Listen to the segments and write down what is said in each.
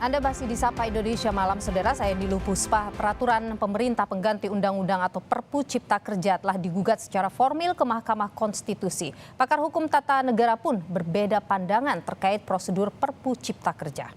Anda masih di Sapa Indonesia Malam, saudara. Saya Niluh Puspa. Peraturan pemerintah pengganti undang-undang atau Perpu Cipta Kerja telah digugat secara formil ke Mahkamah Konstitusi. Pakar hukum tata negara pun berbeda pandangan terkait prosedur Perpu Cipta Kerja.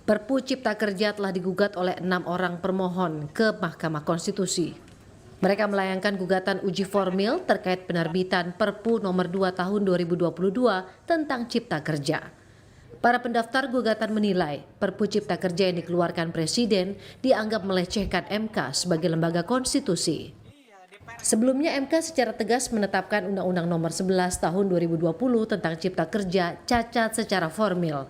Perpu Cipta Kerja telah digugat oleh 6 orang permohon ke Mahkamah Konstitusi. Mereka melayangkan gugatan uji formil terkait penerbitan Perpu nomor 2 tahun 2022 tentang Cipta Kerja. Para pendaftar gugatan menilai Perpu Cipta Kerja yang dikeluarkan Presiden dianggap melecehkan MK sebagai lembaga konstitusi. Sebelumnya MK secara tegas menetapkan Undang-Undang nomor 11 tahun 2020 tentang Cipta Kerja cacat secara formil.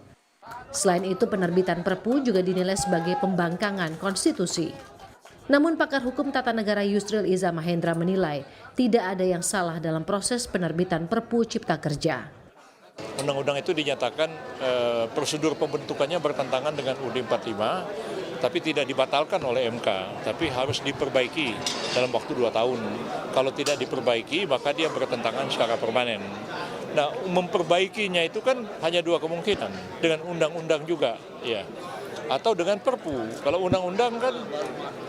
Selain itu penerbitan Perpu juga dinilai sebagai pembangkangan konstitusi. Namun pakar hukum tata negara Yusril Iza Mahendra menilai tidak ada yang salah dalam proses penerbitan Perpu Cipta Kerja. Undang-undang itu dinyatakan prosedur pembentukannya bertentangan dengan UUD 45, tapi tidak dibatalkan oleh MK, tapi harus diperbaiki dalam waktu 2 tahun. Kalau tidak diperbaiki, maka dia bertentangan secara permanen. Nah, memperbaikinya itu kan hanya 2 kemungkinan, dengan undang-undang juga, ya, atau dengan Perpu. Kalau undang-undang kan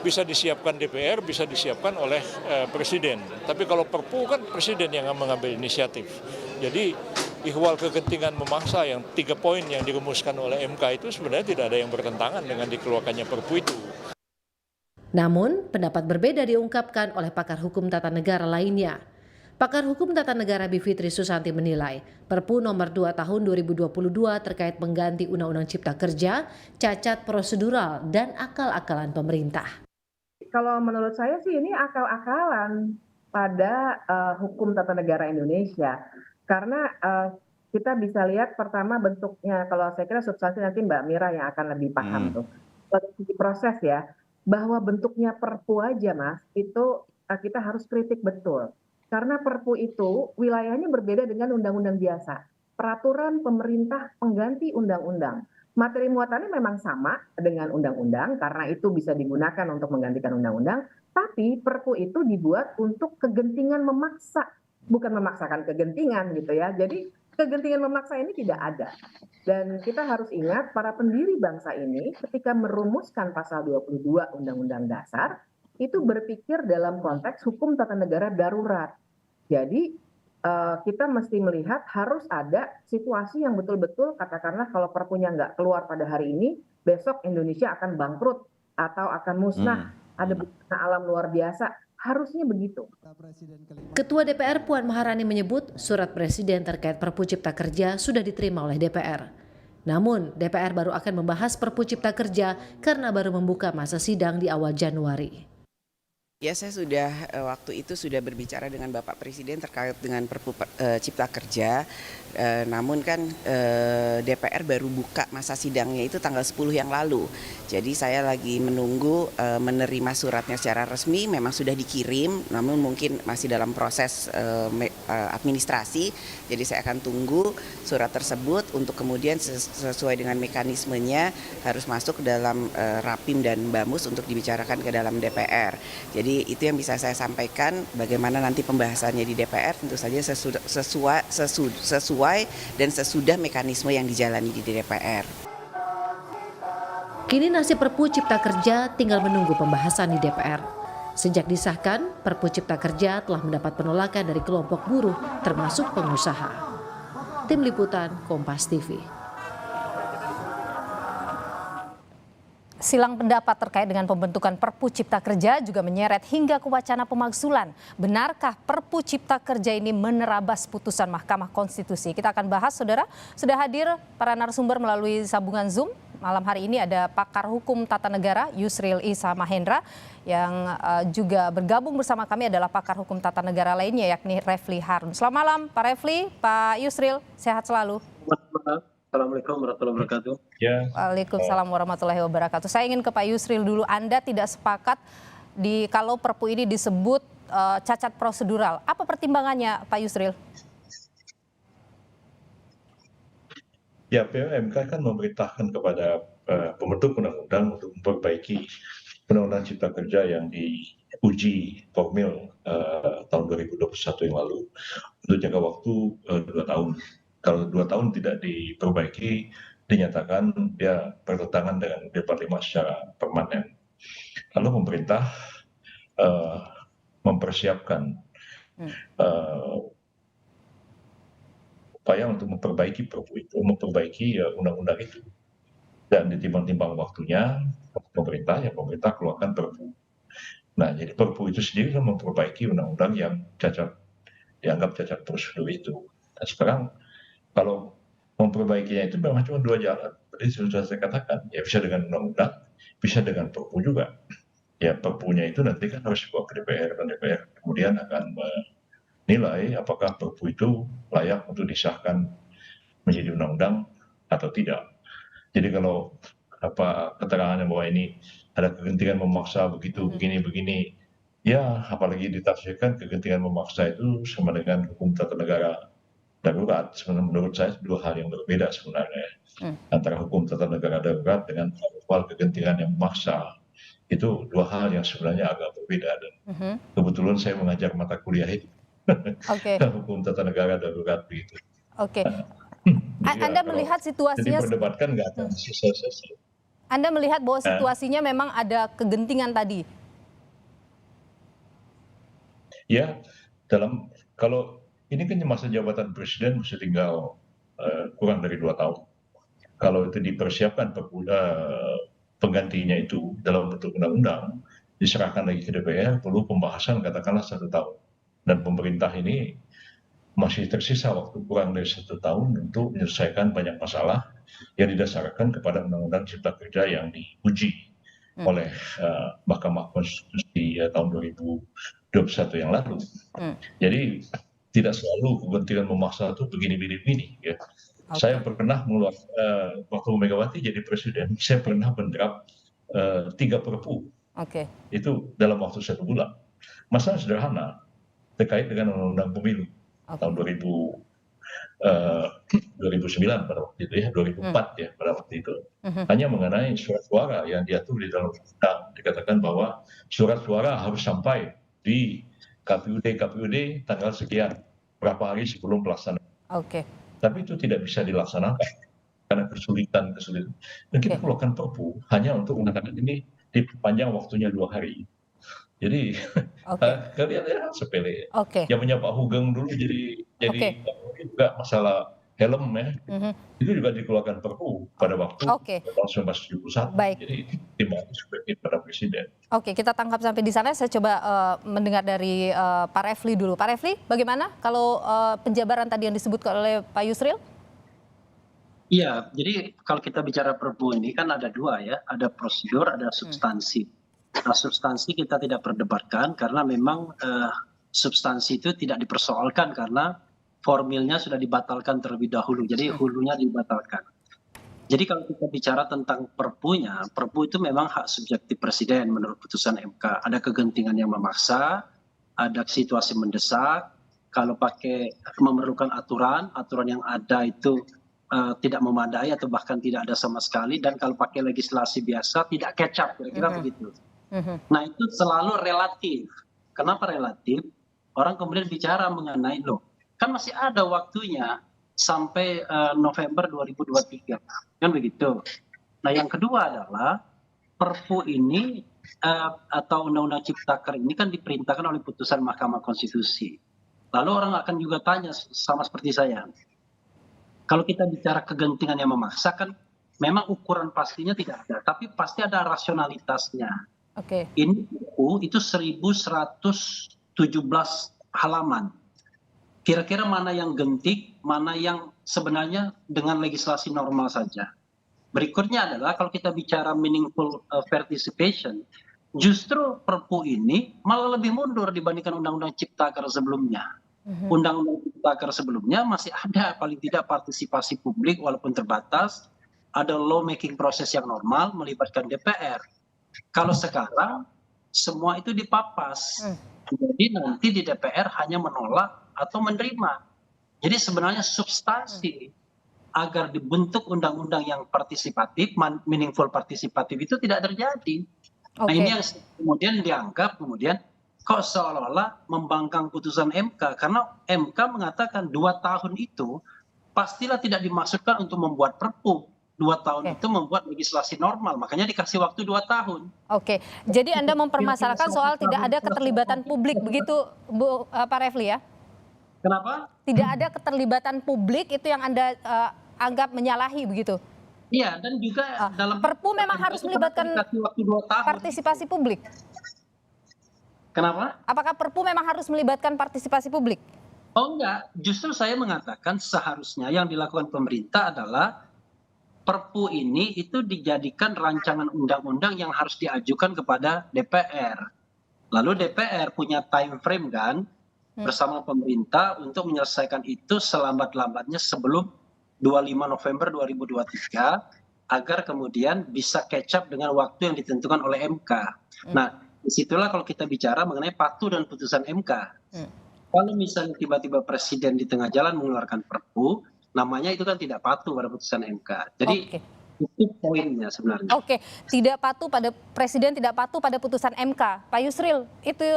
bisa disiapkan DPR, bisa disiapkan oleh Presiden. Tapi kalau Perpu kan Presiden yang mengambil inisiatif. Jadi ihwal kegentingan memaksa yang 3 poin yang dirumuskan oleh MK itu sebenarnya tidak ada yang bertentangan dengan dikeluarkannya Perpu itu. Namun, pendapat berbeda diungkapkan oleh pakar hukum tata negara lainnya. Pakar hukum tata negara Bivitri Susanti menilai Perpu nomor 2 tahun 2022 terkait pengganti Undang-Undang Cipta Kerja cacat prosedural dan akal-akalan pemerintah. Kalau menurut saya sih ini akal-akalan pada hukum tata negara Indonesia. Karena kita bisa lihat pertama bentuknya, kalau saya kira substansi nanti Mbak Mira yang akan lebih paham tuh. Dari proses ya, bahwa bentuknya Perpu aja Mas, itu kita harus kritik betul. Karena Perpu itu wilayahnya berbeda dengan undang-undang biasa. Peraturan pemerintah pengganti undang-undang. Materi muatannya memang sama dengan undang-undang karena itu bisa digunakan untuk menggantikan undang-undang, tapi Perpu itu dibuat untuk kegentingan memaksa, bukan memaksakan kegentingan gitu ya. Jadi kegentingan memaksa ini tidak ada. Dan kita harus ingat para pendiri bangsa ini ketika merumuskan pasal 22 Undang-Undang Dasar itu berpikir dalam konteks hukum tata negara darurat. Jadi kita mesti melihat harus ada situasi yang betul-betul katakanlah kalau perpunya nggak keluar pada hari ini, besok Indonesia akan bangkrut atau akan musnah, ada bencana alam luar biasa, harusnya begitu. Ketua DPR Puan Maharani menyebut surat Presiden terkait Perpu Cipta Kerja sudah diterima oleh DPR. Namun DPR baru akan membahas Perpu Cipta Kerja karena baru membuka masa sidang di awal Januari. Ya, saya sudah waktu itu sudah berbicara dengan Bapak Presiden terkait dengan Perpu Cipta Kerja. Namun kan DPR baru buka masa sidangnya itu tanggal 10 yang lalu. Jadi saya lagi menunggu menerima suratnya secara resmi, memang sudah dikirim, namun mungkin masih dalam proses administrasi. Jadi saya akan tunggu surat tersebut untuk kemudian sesuai dengan mekanismenya harus masuk ke dalam Rapim dan Bamus untuk dibicarakan ke dalam DPR. Jadi itu yang bisa saya sampaikan, bagaimana nanti pembahasannya di DPR tentu saja sesuai dan sesudah mekanisme yang dijalani di DPR. Kini nasib Perpu Cipta Kerja tinggal menunggu pembahasan di DPR. Sejak disahkan, Perpu Cipta Kerja telah mendapat penolakan dari kelompok buruh termasuk pengusaha. Tim Liputan Kompas TV. Silang pendapat terkait dengan pembentukan Perpu Cipta Kerja juga menyeret hingga ke wacana pemakzulan. Benarkah Perpu Cipta Kerja ini menerabas putusan Mahkamah Konstitusi? Kita akan bahas, saudara. Sudah hadir para narasumber melalui sambungan Zoom. Malam hari ini ada pakar hukum tata negara Yusril Iza Mahendra, yang juga bergabung bersama kami adalah pakar hukum tata negara lainnya yakni Refli Harun. Selamat malam Pak Refli, Pak Yusril, sehat selalu. Assalamualaikum warahmatullahi wabarakatuh. Ya. Waalaikumsalam warahmatullahi wabarakatuh. Saya ingin ke Pak Yusril dulu. Anda tidak sepakat kalau Perpu ini disebut cacat prosedural. Apa pertimbangannya, Pak Yusril? Ya, MK kan memerintahkan kepada pembentuk undang-undang untuk memperbaiki Undang-Undang Cipta Kerja yang diuji formil tahun 2021 yang lalu untuk jangka waktu 2 tahun. Kalau 2 tahun tidak diperbaiki, dinyatakan dia bertentangan dengan UUD 45 secara permanen. Lalu pemerintah mempersiapkan upaya untuk memperbaiki Perpu itu, memperbaiki undang-undang itu. Dan ditimbang-timbang waktunya, pemerintah keluarkan Perpu. Nah, jadi Perpu itu sendiri kan memperbaiki undang-undang yang dianggap cacat prosedur itu. Dan sekarang kalau memperbaikinya itu memang cuma 2 jalan. Tadi sudah saya katakan, ya bisa dengan undang-undang, bisa dengan Perpu juga. Ya Perpunya itu nanti kan harus dibawa ke DPR, dan DPR kemudian akan menilai apakah Perpu itu layak untuk disahkan menjadi undang-undang atau tidak. Jadi kalau keterangannya bahwa ini ada kegentingan memaksa begitu, begini, ya apalagi ditafsirkan kegentingan memaksa itu sama dengan hukum tata negara darurat. Sebenarnya menurut saya 2 hal yang berbeda sebenarnya. Antara hukum tata negara darurat dengan soal kegentingan yang memaksa. Itu 2 hal yang sebenarnya agak berbeda, dan kebetulan saya mengajar mata kuliah itu. Hukum tata negara darurat begitu. Anda melihat situasinya, jadi perdebatkan nggak akan selesai. Anda melihat bahwa situasinya memang ada kegentingan tadi. Ya, kalau ini kan masa jabatan presiden masih tinggal kurang dari 2 tahun. Kalau itu dipersiapkan penggantinya itu dalam bentuk undang-undang, diserahkan lagi ke DPR, perlu pembahasan katakanlah 1 tahun. Dan pemerintah ini masih tersisa waktu kurang dari 1 tahun untuk menyelesaikan banyak masalah yang didasarkan kepada Undang-Undang Cipta Kerja yang diuji oleh Mahkamah Konstitusi tahun 2021 yang lalu. Jadi tidak selalu kegentingan memaksa itu begini. Ya. Saya pernah waktu Megawati jadi presiden, saya pernah mendraft 3 Perpu. Itu dalam waktu 1 bulan. Masalah sederhana terkait dengan Undang-Undang Pemilu tahun 2009 pada waktu itu, ya 2004 ya pada waktu itu. Hanya mengenai surat suara yang diatur di dalam undang, dikatakan bahwa surat suara harus sampai di KPUD tanggal sekian, berapa hari sebelum pelaksanaan. Tapi itu tidak bisa dilaksanakan karena kesulitan. Dan kita keluarkan Perpu hanya untuk mengatakan ini diperpanjang waktunya 2 hari. Jadi kalian ya sepele. Yang menyapa Hugeng dulu jadi juga masalah helm ya. Itu juga dikeluarkan Perpu pada waktu tahun 1971. Jadi itu sebagai pada presiden. Kita tangkap sampai di sana. Saya coba mendengar dari Pak Refli dulu. Pak Refli, bagaimana kalau penjabaran tadi yang disebutkan oleh Pak Yusril? Iya, jadi kalau kita bicara Perpu ini kan ada 2 ya, ada prosedur, ada substansi. Nah, substansi kita tidak perdebatkan karena memang substansi itu tidak dipersoalkan karena formilnya sudah dibatalkan terlebih dahulu. Jadi hulunya dibatalkan. Jadi kalau kita bicara tentang Perpunya, Perpu itu memang hak subjektif presiden menurut putusan MK. Ada kegentingan yang memaksa, ada situasi mendesak. Kalau pakai memerlukan aturan yang ada itu tidak memadai atau bahkan tidak ada sama sekali. Dan kalau pakai legislasi biasa tidak catch up, kira-kira begitu. Nah itu selalu relatif. Kenapa relatif? Orang kemudian bicara mengenai kan masih ada waktunya sampai November 2023, kan begitu. Nah yang kedua adalah Perpu ini atau Undang-Undang Ciptaker ini kan diperintahkan oleh putusan Mahkamah Konstitusi. Lalu orang akan juga tanya sama seperti saya, kalau kita bicara kegentingan yang memaksa kan memang ukuran pastinya tidak ada, tapi pasti ada rasionalitasnya. Ini buku itu 1117 halaman. Kira-kira mana yang gentik, mana yang sebenarnya dengan legislasi normal saja. Berikutnya adalah kalau kita bicara meaningful participation, justru Perpu ini malah lebih mundur dibandingkan Undang-Undang Ciptaker sebelumnya. Undang-Undang Ciptaker sebelumnya masih ada paling tidak partisipasi publik walaupun terbatas, ada lawmaking proses yang normal melibatkan DPR. Kalau sekarang semua itu dipapas, jadi nanti di DPR hanya menolak atau menerima. Jadi sebenarnya substansi agar dibentuk undang-undang yang partisipatif, meaningful partisipatif itu tidak terjadi. Nah ini yang kemudian dianggap kok seolah-olah membangkang putusan MK, karena MK mengatakan 2 tahun itu pastilah tidak dimaksudkan untuk membuat perpu. 2 tahun Oke. itu membuat legislasi normal, makanya dikasih waktu 2 tahun. Oke, jadi Anda mempermasalahkan soal tidak ada keterlibatan publik begitu, Pak Refli ya? Kenapa? Tidak ada keterlibatan publik itu yang Anda anggap menyalahi begitu? Iya, dan juga dalam Perpu memang harus melibatkan dikasih waktu 2 tahun. partisipasi publik. Kenapa? Apakah Perpu memang harus melibatkan partisipasi publik? Oh enggak, justru saya mengatakan seharusnya yang dilakukan pemerintah adalah Perpu ini itu dijadikan rancangan undang-undang yang harus diajukan kepada DPR. Lalu DPR punya time frame kan bersama pemerintah untuk menyelesaikan itu selambat-lambatnya sebelum 25 November 2023 agar kemudian bisa catch up dengan waktu yang ditentukan oleh MK. Nah, disitulah kalau kita bicara mengenai patuh dan putusan MK. Kalau misalnya tiba-tiba presiden di tengah jalan mengeluarkan perpu, namanya itu kan tidak patuh pada putusan MK. Jadi Oke. itu poinnya sebenarnya. Oke, tidak patuh pada presiden, tidak patuh pada putusan MK. Pak Yusril, itu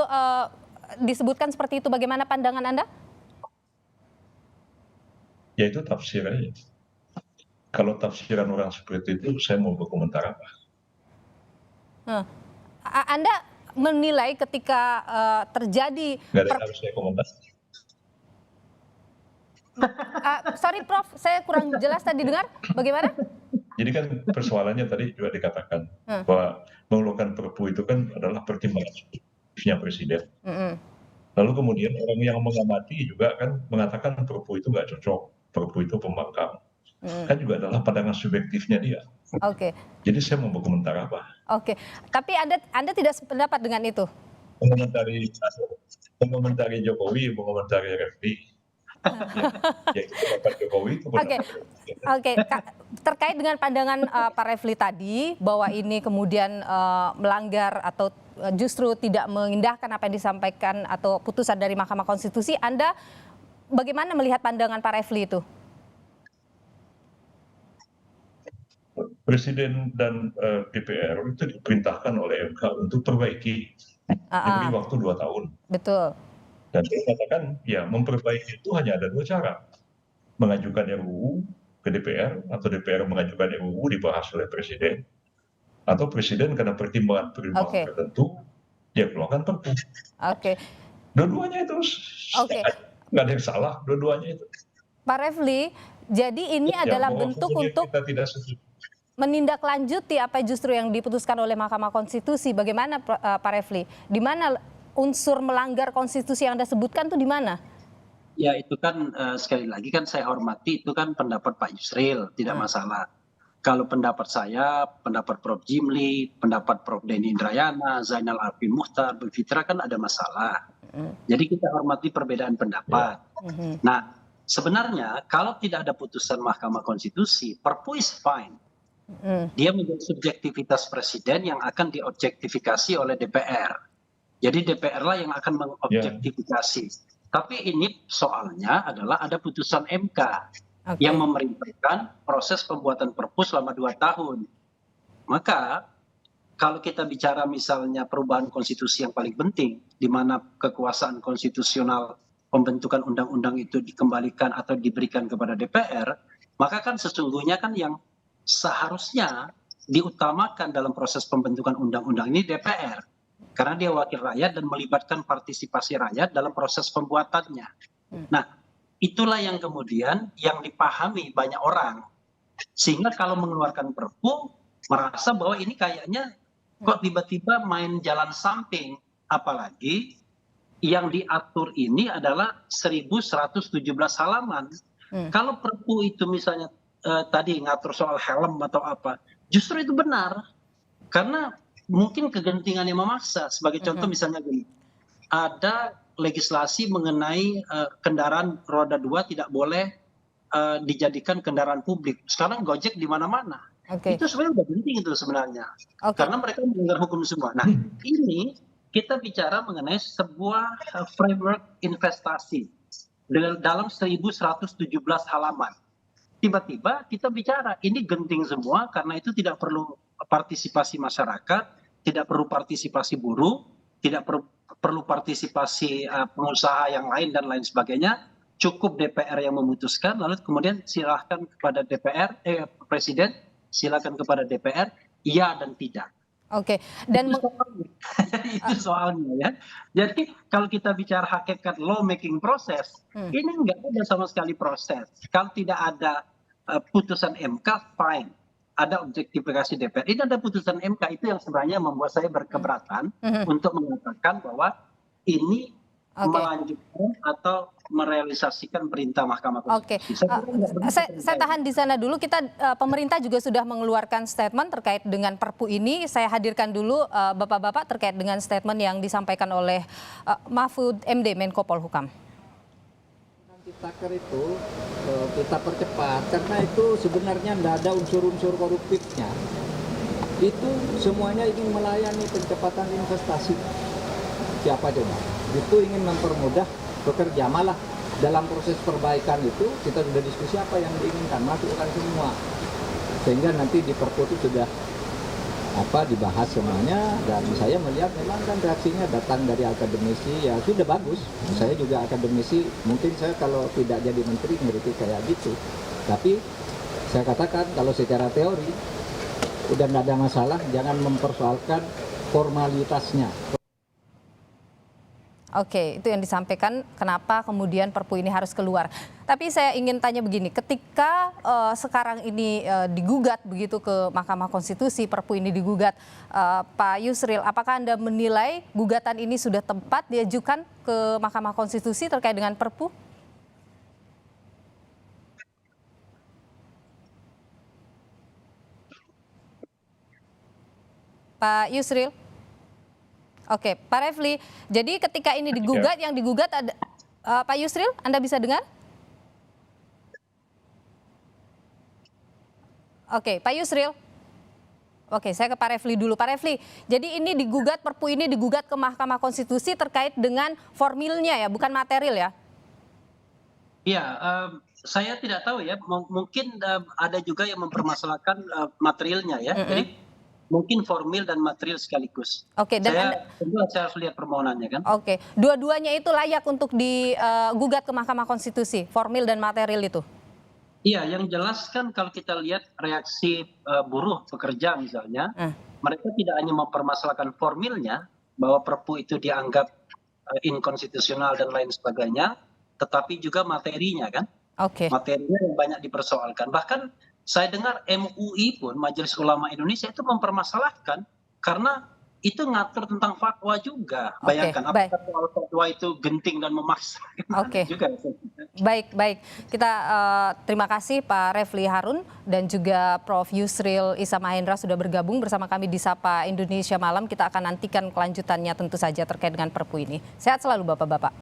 disebutkan seperti itu. Bagaimana pandangan Anda? Ya itu tafsirannya. Kalau tafsiran orang seperti itu, saya mau berkomentar apa? Anda menilai ketika terjadi Nggak ada yang harus saya komentar. sorry Prof, saya kurang jelas tadi dengar. Bagaimana? Jadi kan persoalannya tadi juga dikatakan bahwa mengeluarkan perpu itu kan adalah pertimbangan subjektifnya presiden. Lalu kemudian orang yang mengamati juga kan mengatakan perpu itu nggak cocok, perpu itu pembangkang. Kan juga adalah pandangan subjektifnya dia. Oke, Jadi saya mau berkomentar apa? oke. Tapi Anda tidak sependapat dengan itu? Mengomentari Jokowi, mengomentari Refli. Ya itu pendapat Jokowi itu Oke, pendapat. oke. Terkait dengan pandangan Pak Refli tadi bahwa ini kemudian melanggar atau justru tidak mengindahkan apa yang disampaikan atau putusan dari Mahkamah Konstitusi, Anda bagaimana melihat pandangan Pak Refli itu? Presiden dan DPR itu diperintahkan oleh MK untuk perbaiki, diberi waktu 2 tahun. Betul. Dan dia katakan ya memperbaiki itu hanya ada 2 cara, mengajukan RUU ke DPR atau DPR mengajukan RUU dibahas oleh presiden, atau presiden karena pertimbangan-pertimbangan Oke. tertentu dia keluarkan perpu. Oke, Dua-duanya itu Oke. nggak ada yang salah, dua-duanya itu. Pak Refli, jadi ini adalah bahwa bentuk kemudian untuk kita tidak setuju. menindaklanjuti apa justru yang diputuskan oleh Mahkamah Konstitusi. Bagaimana Pak Refli? Di mana unsur melanggar konstitusi yang Anda sebutkan tuh di mana? Ya itu kan sekali lagi kan saya hormati itu kan pendapat Pak Yusril, tidak masalah. Kalau pendapat saya, pendapat Prof. Jimli, pendapat Prof. Denny Indrayana, Zainal Arifin Muchtar, Bu Fitra kan ada masalah. Jadi kita hormati perbedaan pendapat. Nah, sebenarnya kalau tidak ada putusan Mahkamah Konstitusi, Perpu is fine. Dia menjadi subjektivitas presiden yang akan diobjektifikasi oleh DPR. Jadi DPR lah yang akan mengobjektifikasi. Tapi ini soalnya adalah ada putusan MK yang memerintahkan proses pembuatan Perpu selama 2 tahun. Maka kalau kita bicara misalnya perubahan konstitusi yang paling penting, di mana kekuasaan konstitusional pembentukan undang-undang itu dikembalikan atau diberikan kepada DPR, maka kan sesungguhnya kan yang seharusnya diutamakan dalam proses pembentukan undang-undang ini DPR. Karena dia wakil rakyat dan melibatkan partisipasi rakyat dalam proses pembuatannya. Nah, itulah yang kemudian yang dipahami banyak orang. Sehingga kalau mengeluarkan perpu, merasa bahwa ini kayaknya kok tiba-tiba main jalan samping. Apalagi yang diatur ini adalah 1117 halaman. Kalau perpu itu misalnya tadi ngatur soal helm atau apa, justru itu benar. Karena mungkin kegentingan yang memaksa. Sebagai contoh misalnya gini, ada legislasi mengenai kendaraan roda 2 tidak boleh dijadikan kendaraan publik. Sekarang Gojek di mana-mana. Itu sebenarnya udah penting itu sebenarnya. Karena mereka melanggar hukum semua. Nah, ini kita bicara mengenai sebuah framework investasi dalam 1117 halaman. Tiba-tiba kita bicara ini genting semua karena itu tidak perlu partisipasi masyarakat, tidak perlu partisipasi buruh, tidak perlu partisipasi pengusaha yang lain dan lain sebagainya. cukup DPR yang memutuskan, lalu kemudian silahkan kepada Presiden, silakan kepada DPR, iya dan tidak. Oke, dan Itu soalnya ya. Jadi kalau kita bicara hakikat lawmaking proses, ini nggak ada sama sekali proses. Kalau tidak ada putusan MK, fine. Ada objektifikasi DPR. Ini ada putusan MK, itu yang sebenarnya membuat saya berkeberatan untuk mengatakan bahwa ini melanjutkan atau merealisasikan perintah Mahkamah Konstitusi. Oke, saya tahan di sana dulu. Pemerintah juga sudah mengeluarkan statement terkait dengan Perpu ini. Saya hadirkan dulu Bapak-bapak terkait dengan statement yang disampaikan oleh Mahfud MD, Menko Polhukam. Ciptaker itu kita percepat karena itu sebenarnya tidak ada unsur-unsur koruptifnya. Itu semuanya ingin melayani pencepatan investasi. Siapa coba? Itu ingin mempermudah bekerja, malah dalam proses perbaikan itu kita sudah diskusi apa yang diinginkan, masukkan semua, sehingga nanti di Perpu itu sudah dibahas semuanya. Dan saya melihat memang kan reaksinya datang dari akademisi, ya sudah bagus. Saya juga akademisi, mungkin saya kalau tidak jadi menteri ngerti kayak gitu, tapi saya katakan kalau secara teori udah tidak ada masalah, jangan mempersoalkan formalitasnya. Oke, itu yang disampaikan kenapa kemudian Perpu ini harus keluar. Tapi saya ingin tanya begini, ketika sekarang ini digugat begitu ke Mahkamah Konstitusi, Perpu ini digugat, Pak Yusril, apakah Anda menilai gugatan ini sudah tepat diajukan ke Mahkamah Konstitusi terkait dengan Perpu? Pak Yusril? Oke, Pak Refli, jadi ketika ini digugat, yang digugat ada Pak Yusril, Anda bisa dengar? Oke, Pak Yusril. Oke, saya ke Pak Refli dulu. Pak Refli, jadi ini digugat, Perpu ini digugat ke Mahkamah Konstitusi terkait dengan formilnya ya, bukan material ya? Iya, saya tidak tahu ya, mungkin ada juga yang mempermasalahkan materialnya ya. Jadi mungkin formil dan material sekaligus. Oke, dan saya harus lihat permohonannya kan. Oke, dua-duanya itu layak untuk digugat ke Mahkamah Konstitusi, formil dan material itu? Iya, yang jelas kan kalau kita lihat reaksi buruh pekerja misalnya, mereka tidak hanya mempermasalahkan formilnya, bahwa Perpu itu dianggap inkonstitusional dan lain sebagainya, tetapi juga materinya kan. Oke. Materinya yang banyak dipersoalkan. Bahkan saya dengar MUI pun, Majelis Ulama Indonesia, itu mempermasalahkan karena itu ngatur tentang fatwa juga. Bayangkan apakah soal fatwa itu genting dan memaksa. Oke. Juga. Baik. Kita terima kasih Pak Refli Harun dan juga Prof. Yusril Issa Mahendra sudah bergabung bersama kami di Sapa Indonesia Malam. Kita akan nantikan kelanjutannya tentu saja terkait dengan Perpu ini. Sehat selalu Bapak-bapak.